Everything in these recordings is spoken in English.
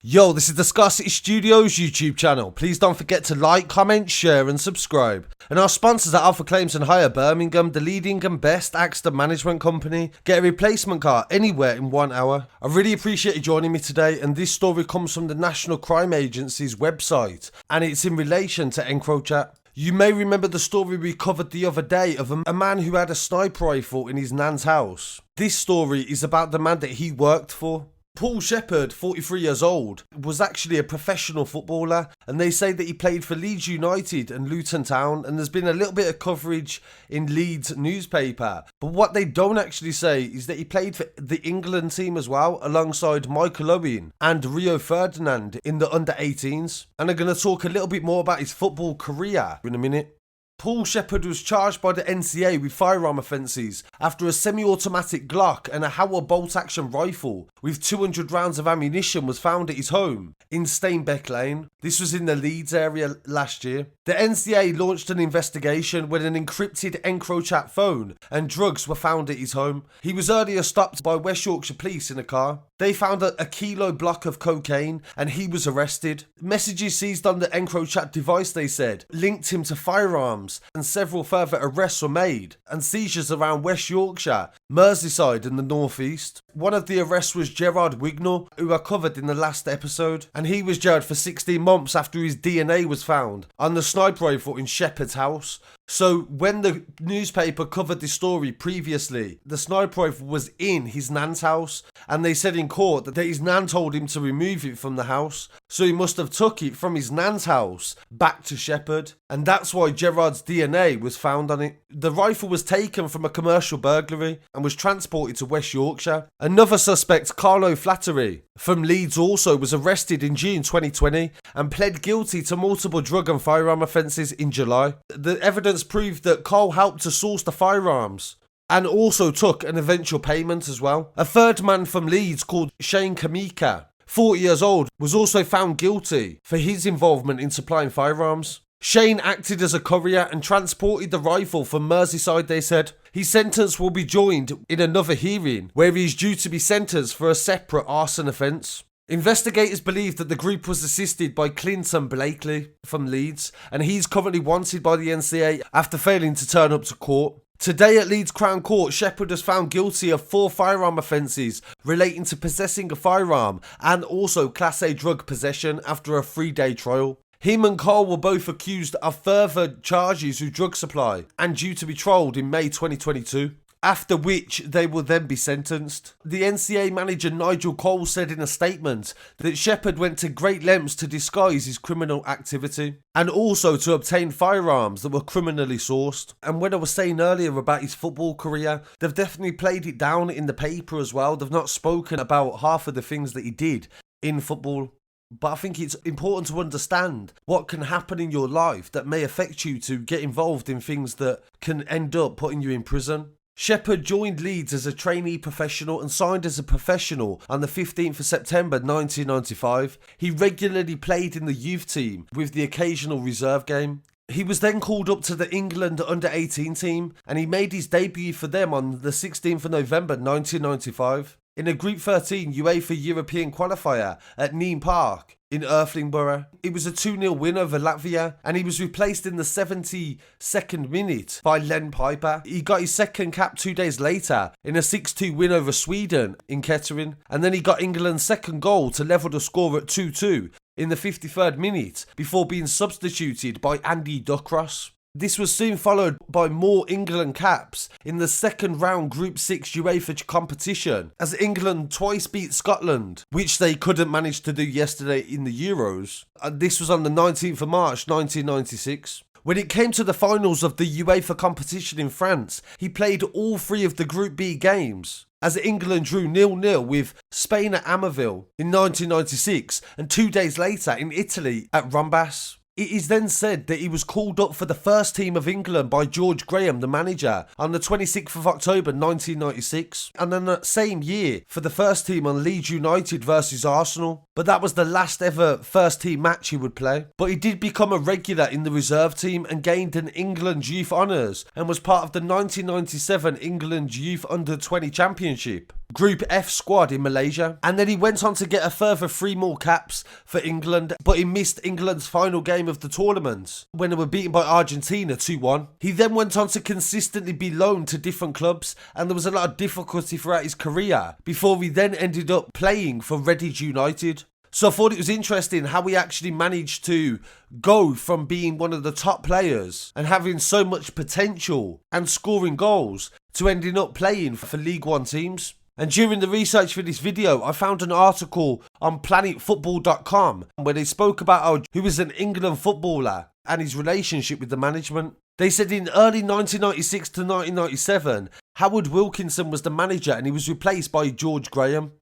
Yo, this is the Scarcity Studios YouTube channel. Please don't forget to like, comment, share and subscribe. And our sponsors are Alpha Claims and Hire Birmingham, the leading and best accident management company. Get a replacement car anywhere in 1 hour. I really appreciate you joining me today, and this story comes from the National Crime Agency's website and it's in relation to Encrochat. You may remember the story we covered the other day of a man who had a sniper rifle in his nan's house. This story is about the man that he worked for. Paul Shepherd, 43 years old, was actually a professional footballer, and they say that he played for Leeds United and Luton Town, and there's been a little bit of coverage in Leeds newspaper. But what they don't actually say is that he played for the England team as well, alongside Michael Owen and Rio Ferdinand in the under-18s. And I'm going to talk a little bit more about his football career in a minute. Paul Shepherd was charged by the NCA with firearm offences after a semi-automatic Glock and a Howell bolt-action rifle with 200 rounds of ammunition was found at his home in Steinbeck Lane. This was in the Leeds area last year. The NCA launched an investigation when an encrypted Encrochat phone and drugs were found at his home. He was earlier stopped by West Yorkshire Police in a car. They found a kilo block of cocaine and he was arrested. Messages seized on the Encrochat device, they said, linked him to firearms, and several further arrests were made and seizures around West Yorkshire, Merseyside and the North East. One of the arrests was Gerard Wignall, who I covered in the last episode, and he was jailed for 16 months after his DNA was found on the sniper rifle in Shepherd's house. So when the newspaper covered this story previously, the sniper rifle was in his nan's house, and they said in court that his nan told him to remove it from the house, so he must have took it from his nan's house back to Shepherd, and that's why Gerard's DNA was found on it. The rifle was taken from a commercial burglary and was transported to West Yorkshire. Another suspect, Carlo Flattery, from Leeds, also was arrested in June 2020 and pled guilty to multiple drug and firearm offences in July. The evidence proved that Cole helped to source the firearms and also took an eventual payment as well. A third man from Leeds called Shane Kamika, 40 years old, was also found guilty for his involvement in supplying firearms. Shane acted as a courier and transported the rifle from Merseyside, they said. His sentence will be joined in another hearing where he is due to be sentenced for a separate arson offence. Investigators believe that the group was assisted by Clinton Blakely from Leeds, and he's currently wanted by the NCA after failing to turn up to court. Today at Leeds Crown Court, Shepherd was found guilty of 4 firearm offences relating to possessing a firearm and also Class A drug possession after a 3-day trial. Him and Cole were both accused of further charges with drug supply and due to be trialled in May 2022, after which they will then be sentenced. The NCA manager Nigel Cole said in a statement that Shepherd went to great lengths to disguise his criminal activity and also to obtain firearms that were criminally sourced. And when I was saying earlier about his football career, they've definitely played it down in the paper as well. They've not spoken about half of the things that he did in football. But I think it's important to understand what can happen in your life that may affect you to get involved in things that can end up putting you in prison. Shepherd joined Leeds as a trainee professional and signed as a professional on the 15th of September 1995. He regularly played in the youth team with the occasional reserve game. He was then called up to the England under-18 team and he made his debut for them on the 16th of November 1995. In a Group 13 UEFA European qualifier at Nîmes Park in Irthlingborough. It was a 2-0 win over Latvia and he was replaced in the 72nd minute by Len Piper. He got his second cap 2 days later in a 6-2 win over Sweden in Kettering, and then he got England's second goal to level the score at 2-2 in the 53rd minute before being substituted by Andy Duckross. This was soon followed by more England caps in the second round Group 6 UEFA competition as England twice beat Scotland, which they couldn't manage to do yesterday in the Euros. This was on the 19th of March 1996. When it came to the finals of the UEFA competition in France, he played all 3 of the Group B games as England drew 0-0 with Spain at Amerville in 1996 and 2 days later in Italy at Rombas. It is then said that he was called up for the first team of England by George Graham, the manager, on the 26th of October 1996, and then that same year for the first team on Leeds United versus Arsenal. But that was the last ever first team match he would play. But he did become a regular in the reserve team and gained an England Youth Honours and was part of the 1997 England Youth Under-20 Championship. Group F squad in Malaysia, and then he went on to get a further 3 more caps for England, but he missed England's final game of the tournament when they were beaten by Argentina 2-1. He then went on to consistently be loaned to different clubs, and there was a lot of difficulty throughout his career before he then ended up playing for Reading United. So I thought it was interesting how he actually managed to go from being one of the top players and having so much potential and scoring goals to ending up playing for League One teams. And during the research for this video, I found an article on planetfootball.com where they spoke about how he was an England footballer and his relationship with the management. They said in early 1996 to 1997, Howard Wilkinson was the manager and he was replaced by George Graham.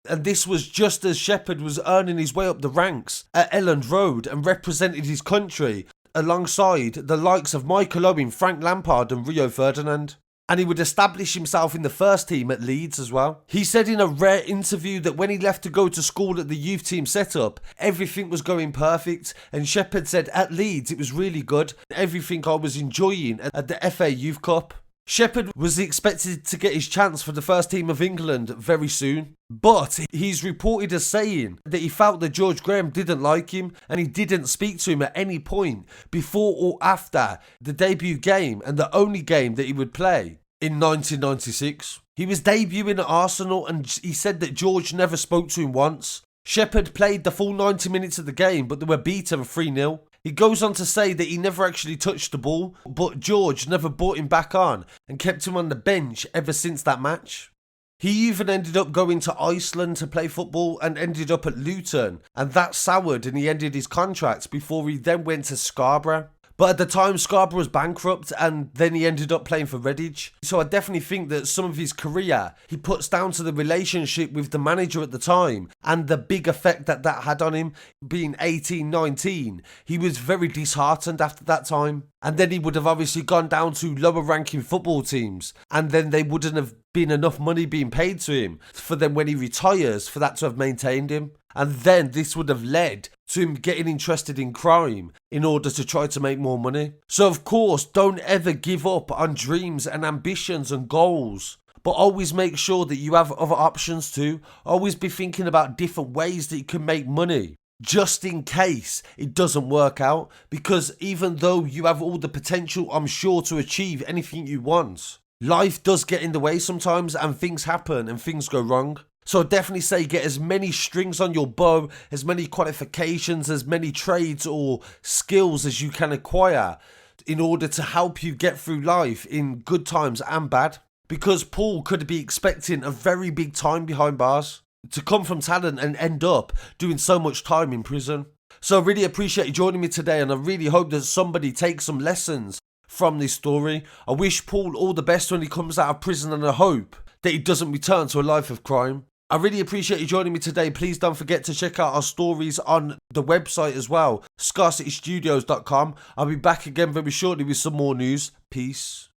And this was just as Shepherd was earning his way up the ranks at Elland Road and represented his country alongside the likes of Michael Owen, Frank Lampard and Rio Ferdinand. And he would establish himself in the first team at Leeds as well. He said in a rare interview that when he left to go to school at the youth team setup, everything was going perfect. And Shepherd said at Leeds it was really good. Everything I was enjoying at the FA Youth Cup. Shepherd was expected to get his chance for the first team of England very soon, but he's reported as saying that he felt that George Graham didn't like him and he didn't speak to him at any point before or after the debut game and the only game that he would play in 1996. He was debuting at Arsenal and he said that George never spoke to him once. Shepherd played the full 90 minutes of the game, but they were beaten 3-0. He goes on to say that he never actually touched the ball, but George never brought him back on and kept him on the bench ever since that match. He even ended up going to Iceland to play football and ended up at Luton, and that soured and he ended his contract before he then went to Scarborough. But at the time, Scarborough was bankrupt and then he ended up playing for Reading. So I definitely think that some of his career he puts down to the relationship with the manager at the time and the big effect that that had on him. Being 18, 19, he was very disheartened after that time. And then he would have obviously gone down to lower ranking football teams and then they wouldn't have been enough money being paid to him for then when he retires for that to have maintained him. And then this would have led to him getting interested in crime in order to try to make more money. So of course, don't ever give up on dreams and ambitions and goals. But always make sure that you have other options too. Always be thinking about different ways that you can make money, just in case it doesn't work out. Because even though you have all the potential, I'm sure, to achieve anything you want, life does get in the way sometimes and things happen and things go wrong. So I definitely say get as many strings on your bow, as many qualifications, as many trades or skills as you can acquire in order to help you get through life in good times and bad. Because Paul could be expecting a very big time behind bars to come from talent and end up doing so much time in prison. So I really appreciate you joining me today and I really hope that somebody takes some lessons from this story. I wish Paul all the best when he comes out of prison and I hope that he doesn't return to a life of crime. I really appreciate you joining me today. Please don't forget to check out our stories on the website as well, scarcitystudios.com. I'll be back again very shortly with some more news. Peace.